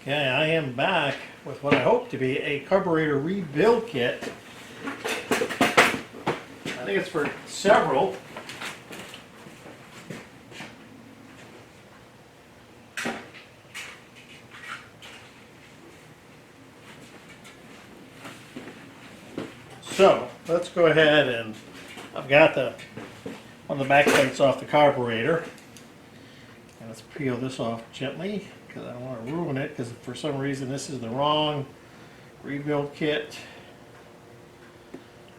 Okay, I am back with what I hope to be a carburetor rebuild kit. I think it's for several. So let's go ahead, and I've got one of the back plates off the carburetor. And let's peel this off gently because I don't want to ruin it, because for some reason this is the wrong rebuild kit. I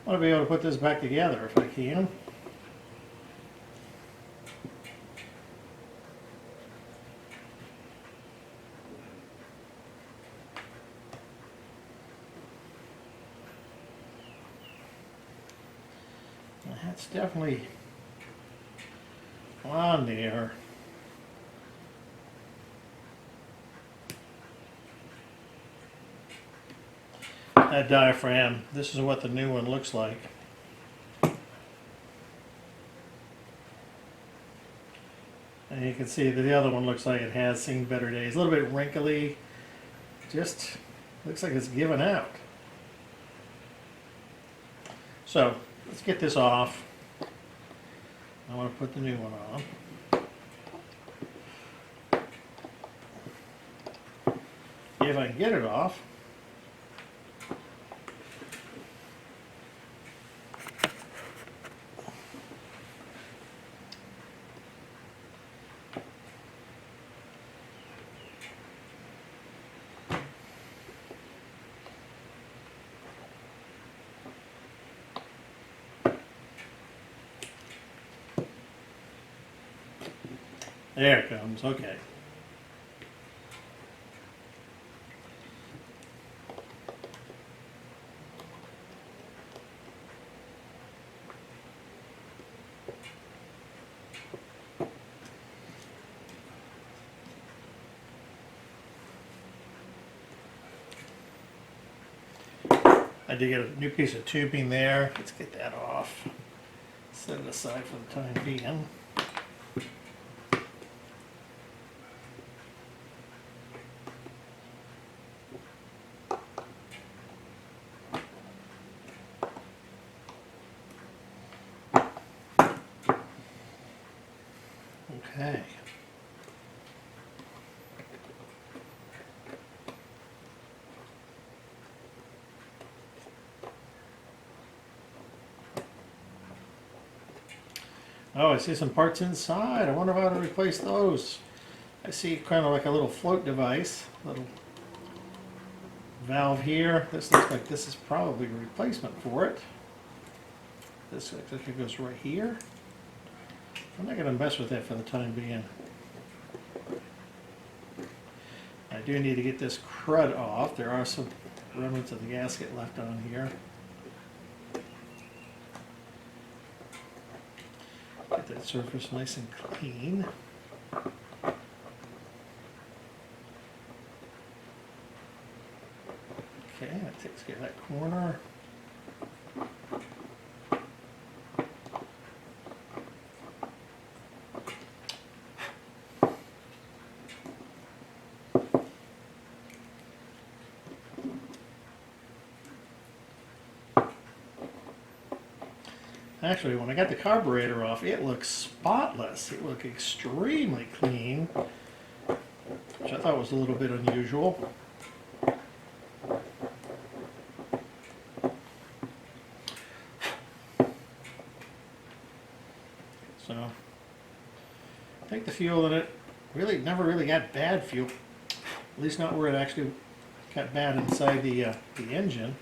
want to be able to put this back together if I can. That's definitely on there. That diaphragm, this is what the new one looks like. And you can see that the other one looks like it has seen better days. A little bit wrinkly, just looks like it's given out. So let's get this off. I want to put the new one on. If I can get it off. There it comes, okay. I did get a new piece of tubing there. Let's get that off. Set it aside for the time being. Okay. Oh, I see some parts inside. I wonder how to replace those. I see kind of like a little float device, little valve here. This looks like this is probably a replacement for it. This looks like it goes right here. I'm not going to mess with that for the time being. I do need to get this crud off. There are some remnants of the gasket left on here. Get that surface nice and clean. Okay, that takes care of that corner. Actually, when I got the carburetor off, it looks spotless. It looked extremely clean, which I thought was a little bit unusual. So, I think the fuel in it really never really got bad fuel, at least not where it actually got bad inside the engine.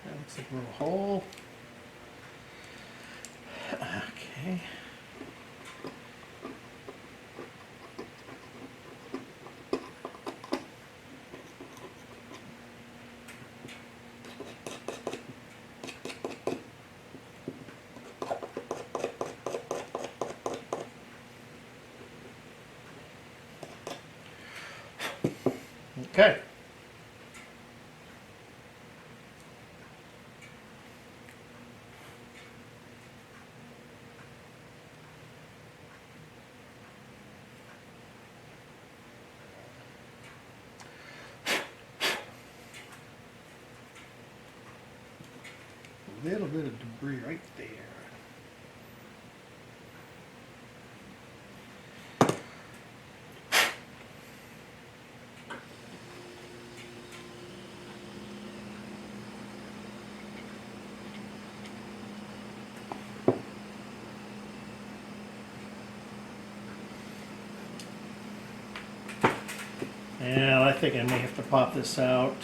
That looks like a little hole. Okay. Okay. little bit of debris right there. And I think I may have to pop this out.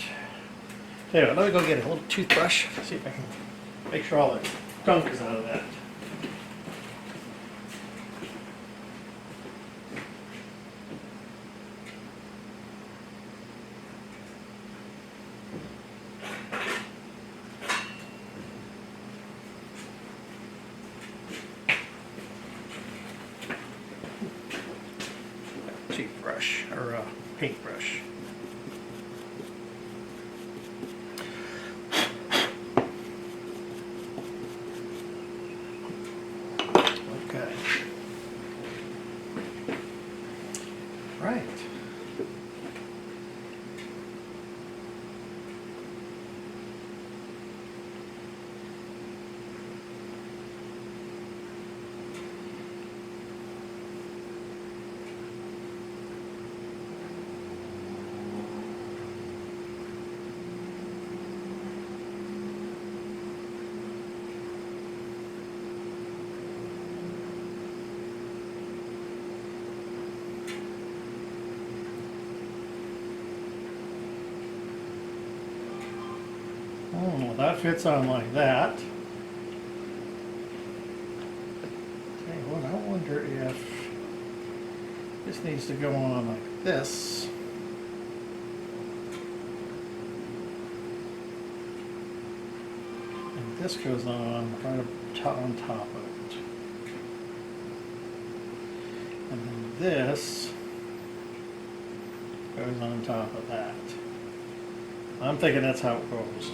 Anyway, let me go get a little toothbrush, see if I can make sure all the gunk is out of that. Toothbrush, or paintbrush. Okay. Right. Well, that fits on like that. Okay, well, I wonder if this needs to go on like this. And this goes on right up on top of it. And then this goes on top of that. I'm thinking that's how it goes.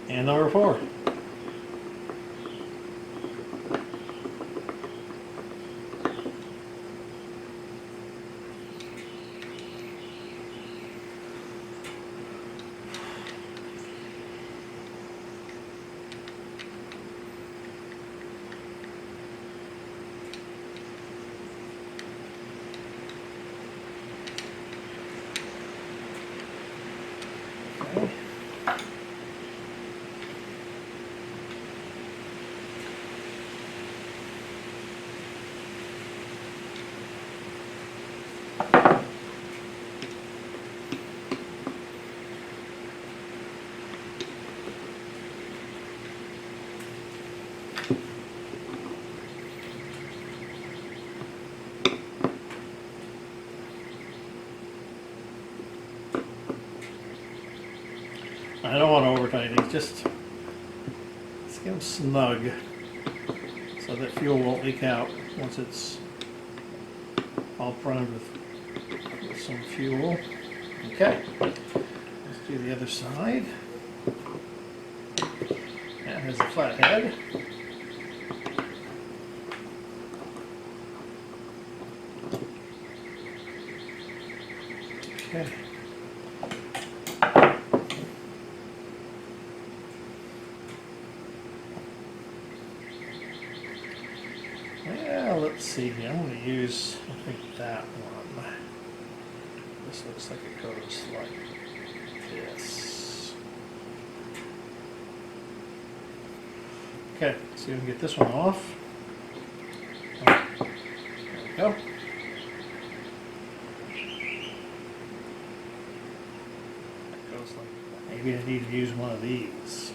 And number 4. Okay. I don't want to over-tighten these, just let's get them snug so that fuel won't leak out once it's all primed with some fuel. Okay, let's do the other side. That has a flat head. Okay. Well, let's see here. I'm going to use, I think, that one. This looks like it goes like this. Okay, see if we can get this one off. There we go. That goes like that. Maybe I need to use one of these.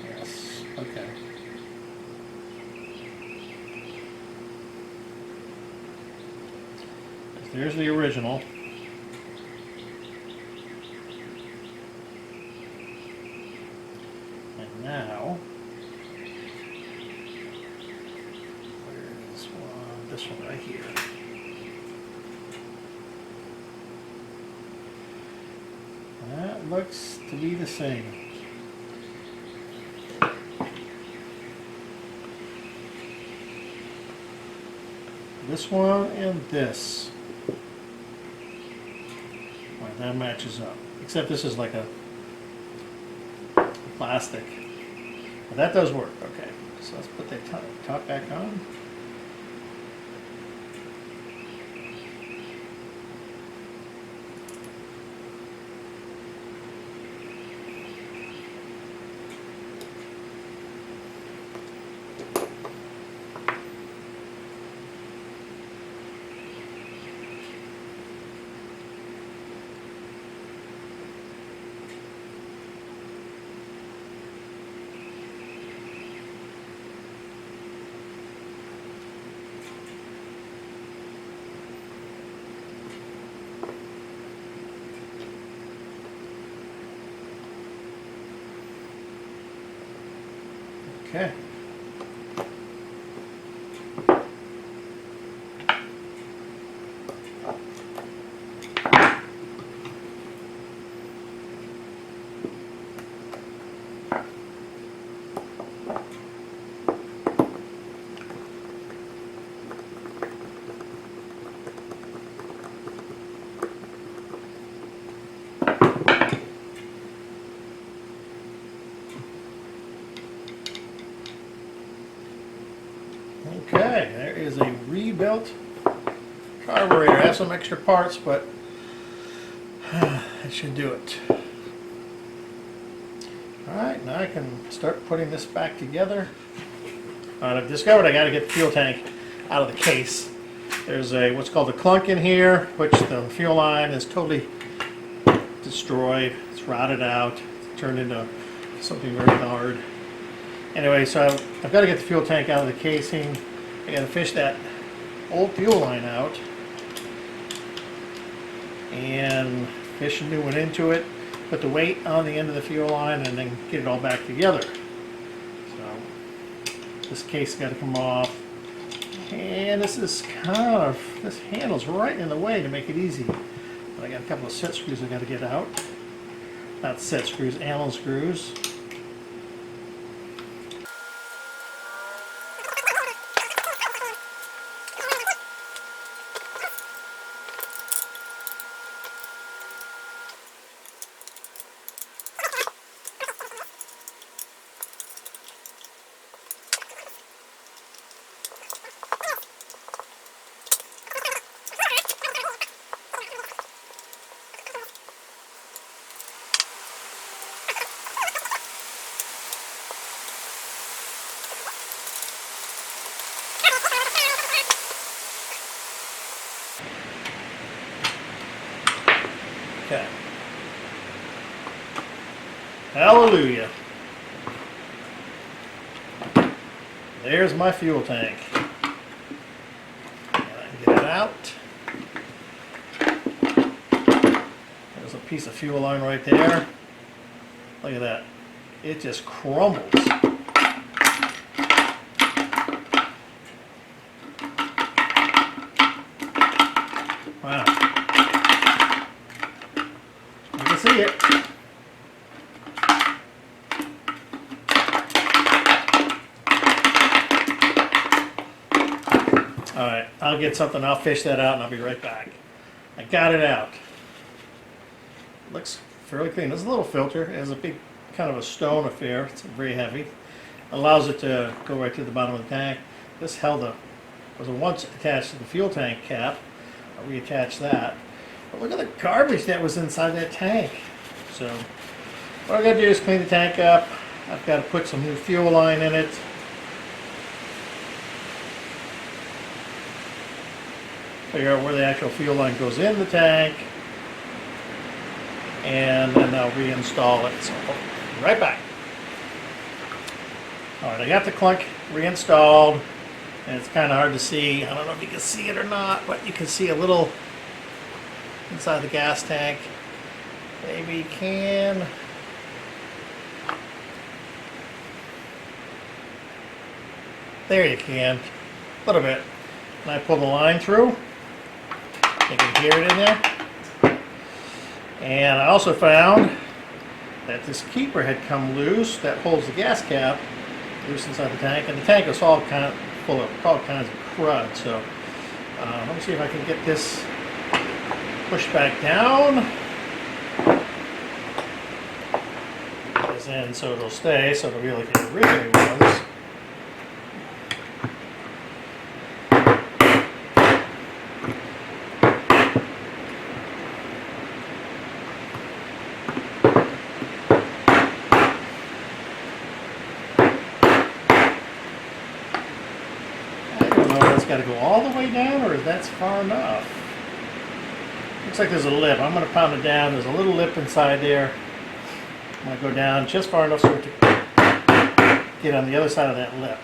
Yes, okay. there's the original. And now, where is one? This one right here. That looks to be the same. This one and this. Right, that matches up. Except this is like a plastic. But that does work. Okay. So let's put that top back on. Okay. Okay, there is a rebuilt carburetor. I have some extra parts, but it should do it. Alright, now I can start putting this back together. Alright, I've discovered I got to get the fuel tank out of the case. There's a what's called a clunk in here, which the fuel line is totally destroyed. It's rotted out, turned into something very hard. Anyway, so I've got to get the fuel tank out of the casing. I got to fish that old fuel line out and fish a new one into it, put the weight on the end of the fuel line, and then get it all back together. So this case got to come off, and this handle's right in the way to make it easy. But I got a couple of set screws I got to get out. Not set screws, Allen screws. Okay. Hallelujah. There's my fuel tank. And I can get it out. There's a piece of fuel line right there. Look at that. It just crumbles. Wow. You can see it. Alright, I'll get something, I'll fish that out and I'll be right back. I got it out. Looks fairly clean. There's a little filter. It has a big kind of a stone affair. It's very heavy. Allows it to go right to the bottom of the tank. This was once attached to the fuel tank cap. I'll reattach that. But look at the garbage that was inside that tank. So what I gotta do is clean the tank up. I've got to put some new fuel line in it. Figure out where the actual fuel line goes in the tank. And then I'll reinstall it. So I'll be right back. Alright, I got the clunk reinstalled. And it's kind of hard to see. I don't know if you can see it or not, but you can see a little inside the gas tank. Maybe you can. There you can. A little bit. And I pull the line through. You can hear it in there. And I also found that this keeper had come loose that holds the gas cap loose inside the tank, and the tank is all kind of full of all kinds of crud. So let me see if I can get this pushed back down. This in so it'll stay, so it'll be like it originally was. Got to go all the way down, or that's far enough. Looks like there's a lip. I'm going to pound it down. There's a little lip inside there. I'm going to go down just far enough so it to get on the other side of that lip.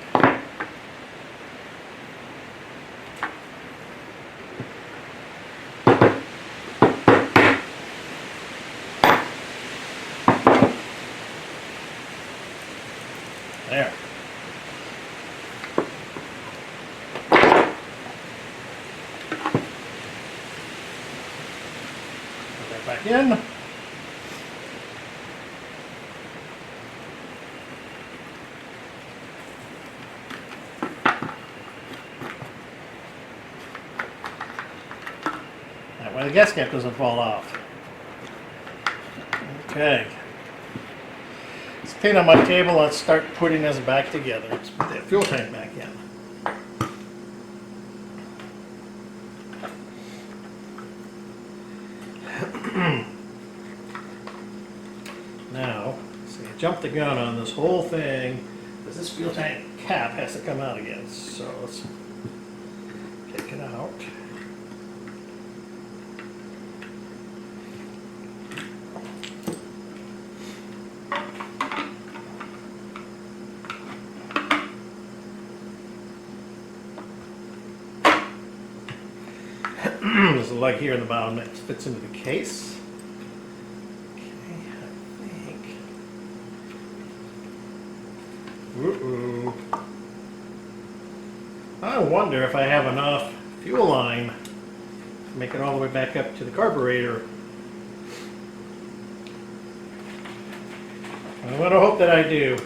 There. Back in. That way the gas cap doesn't fall off. Okay. Let's clean up my table. Let's start putting this back together. Let's put that fuel tank back in. Now, see, I jumped the gun on this whole thing because this fuel tank cap has to come out again. So let's take it out. There's a lug here in the bottom that fits into the case. I wonder if I have enough fuel line to make it all the way back up to the carburetor. I'm going to hope that I do.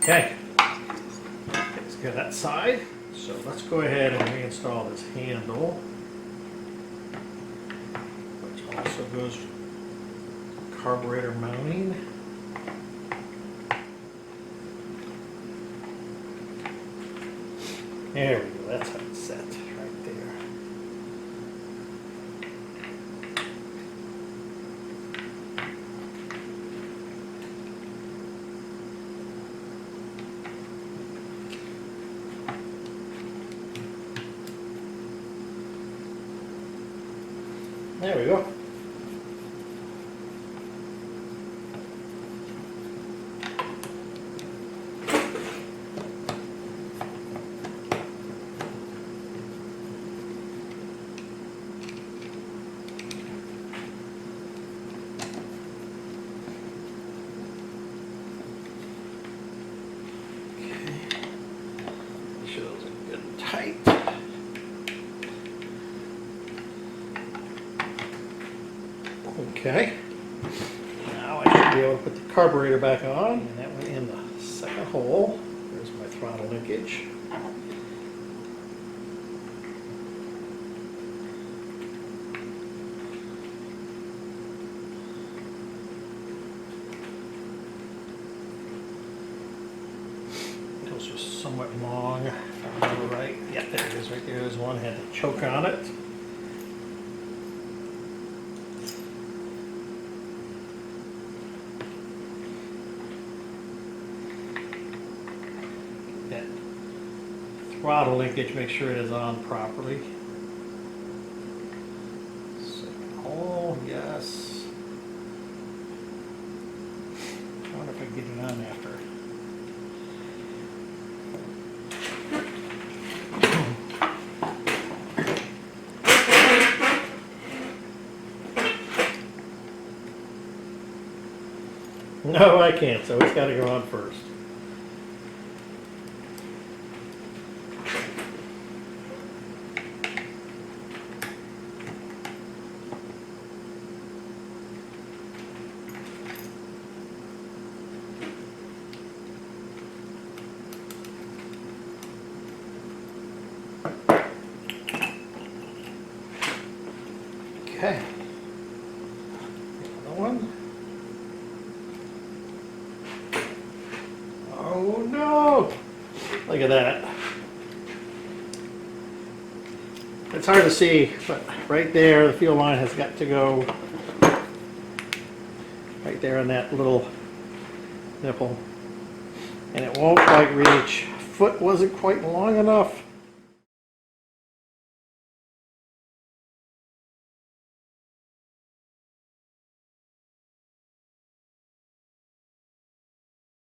Okay, takes care of that side. So let's go ahead and reinstall this handle, which also goes carburetor mounting. There we go, that's how it's set right there. There we go. Okay, now I should be able to put the carburetor back on, and that went in the second hole. There's my throttle linkage. Those are somewhat long, if I remember right. Yeah, there it is right there. There's one, had a choke on it. throttle linkage, make sure it is on properly. Second hole, yes. I wonder if I can get it on after. No, I can't, so it's got to go on first. Okay. Another one. Oh no! Look at that. It's hard to see, but right there, the fuel line has got to go right there on that little nipple. And it won't quite reach. Foot wasn't quite long enough.